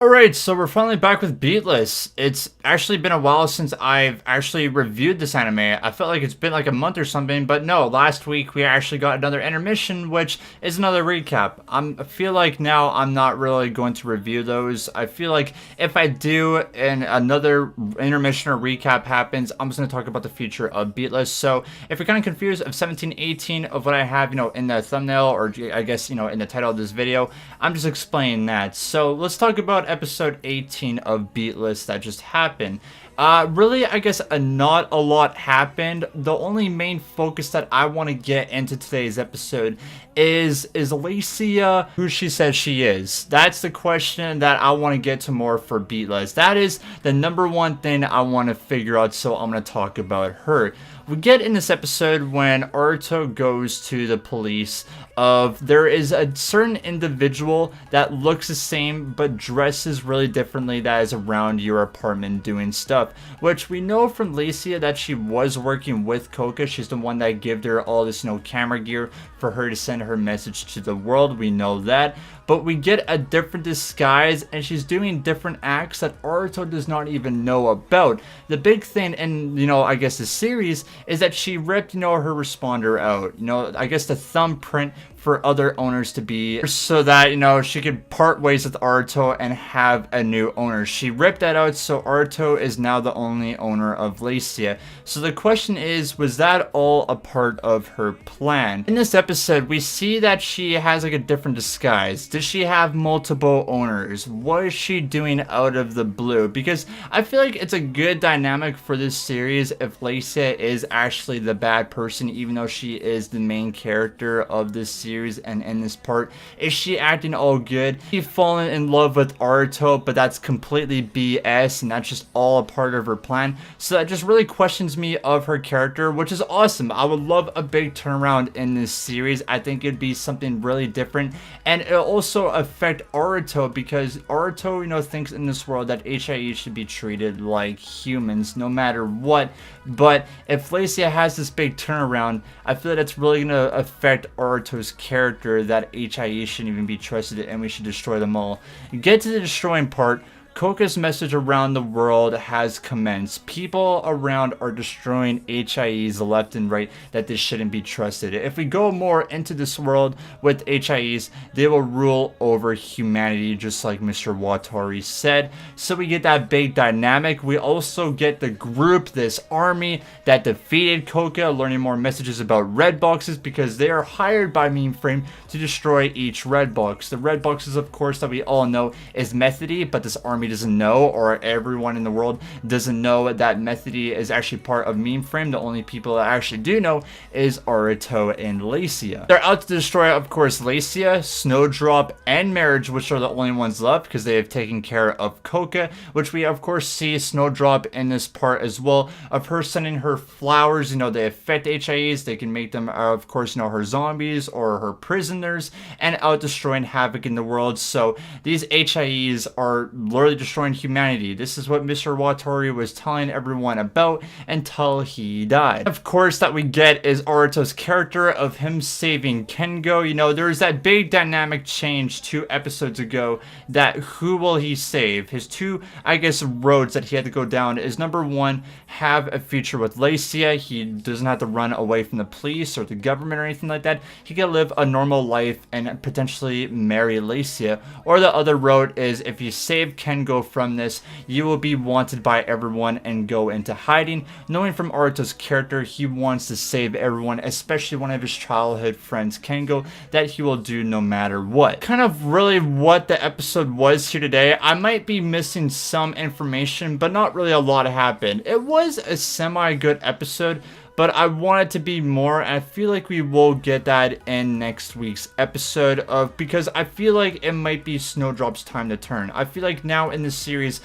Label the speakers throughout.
Speaker 1: Alright, so we're finally back with Beatless. It's actually been a while since I've actually reviewed this anime. I felt like it's been like a month or something, but no, last week we actually got another intermission, which is another recap. I feel like now I'm not really going to review those. I feel like if I do and another intermission or recap happens, I'm just going to talk about the future of Beatless. So if you're kind of confused of 1718 of what I have, in the thumbnail or I guess, in the title of this video, I'm just explaining that. So let's talk about episode 18 of Beatless that just happened. Really, I guess not a lot happened. The only main focus that I want to get into today's episode is Lacia who she says she is? That's the question that I want to get to more for Beatless. That is the number one thing I want to figure out, so I'm going to talk about her. We get in this episode when Aruto goes to the police of there is a certain individual that looks the same but dresses really differently that is around your apartment doing stuff, which we know from Lacia that she was working with Coca. She's the one that gave her all this camera gear for her to send her message to the world. We know that, but we get a different disguise and she's doing different acts that Aruto does not even know about. The big thing in I guess the series is that she ripped her responder out, I guess the thumbprint for other owners to be, so that she could part ways with Aruto and have a new owner. She ripped that out, so Aruto is now the only owner of Lacia. So the question is, was that all a part of her plan? In this episode, we see that she has like a different disguise. Does she have multiple owners? What is she doing out of the blue? Because I feel like it's a good dynamic for this series if Lacia is actually the bad person, even though she is the main character of this series. And in this part, is she acting all good? She's fallen in love with Aruto, but that's completely BS and that's just all a part of her plan. So that just really questions me of her character, which is awesome. I would love a big turnaround in this series. I think it'd be something really different, and it'll also affect Aruto because Aruto thinks in this world that HIE should be treated like humans no matter what. But if Lacia has this big turnaround, I feel that it's really going to affect Aruto's character, that HIE shouldn't even be trusted and we should destroy them all. Get to the destroying part. Coca's message around the world has commenced. People around are destroying HIEs left and right that this shouldn't be trusted. If we go more into this world with HIEs, they will rule over humanity just like Mr. Watari said. So we get that big dynamic. We also get the group, this army that defeated Coca, learning more messages about red boxes because they are hired by Meme Frame to destroy each red box. The red boxes, of course, that we all know is Methody, but this army doesn't know, or everyone in the world doesn't know that Methody is actually part of Meme Frame. The only people that actually do know is Aruto and Lacia. They're out to destroy, of course, Lacia, Snowdrop, and Marriage, which are the only ones left because they have taken care of Coca, which we of course see Snowdrop in this part as well, of her sending her flowers. They affect HIEs. They can make them, of course, her zombies or her prisoners, and out destroying havoc in the world. So these HIEs are literally destroying humanity. This is what Mr. Watari was telling everyone about until he died. Of course, that we get is Aruto's character of him saving Kengo. There was that big dynamic change 2 episodes ago that who will he save? His 2, I guess, roads that he had to go down is number 1, have a future with Lacia. He doesn't have to run away from the police or the government or anything like that. He can live a normal life and potentially marry Lacia. Or the other road is if you save Kengo from this, you will be wanted by everyone and go into hiding. Knowing from Aruto's character, he wants to save everyone, especially one of his childhood friends, Kengo, that he will do no matter what. Kind of really what the episode was here today. I might be missing some information, but not really a lot happened. It was a semi-good episode, but I want it to be more, and I feel like we will get that in next week's episode because I feel like it might be Snowdrop's time to turn. I feel like now in this series,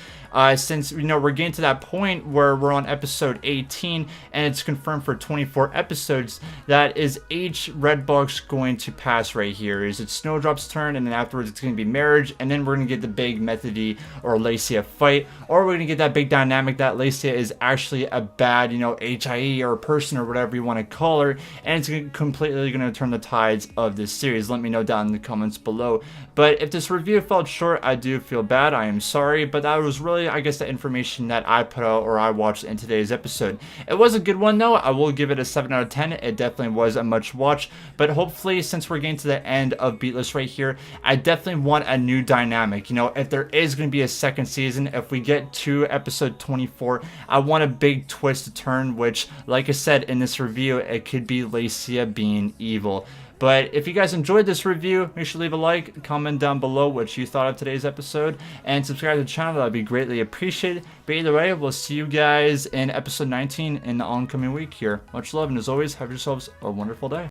Speaker 1: since we're getting to that point where we're on episode 18 and it's confirmed for 24 episodes, that is each red box going to pass right here. Is it Snowdrop's turn, and then afterwards it's going to be Marriage, and then we're going to get the big Methody or Lacia fight, or we're going to get that big dynamic that Lacia is actually a bad HIE or a person person or whatever you want to call her, and it's completely going to turn the tides of this series. Let me know down in the comments below. But if this review fell short, I do feel bad. I am sorry, but that was really, I guess, the information that I put out or I watched in today's episode. It was a good one though. I will give it a 7 out of 10. It definitely was a much watch, but hopefully, since we're getting to the end of Beatless right here, I definitely want a new dynamic. You know, if there is going to be a second season, if we get to episode 24, I want a big twist to turn, which, like I said in this review, it could be Lacia being evil. But if you guys enjoyed this review, make sure to leave a like, comment down below what you thought of today's episode, and subscribe to the channel. That would be greatly appreciated. But either way, we'll see you guys in episode 19 in the oncoming week here. Much love, and as always, have yourselves a wonderful day.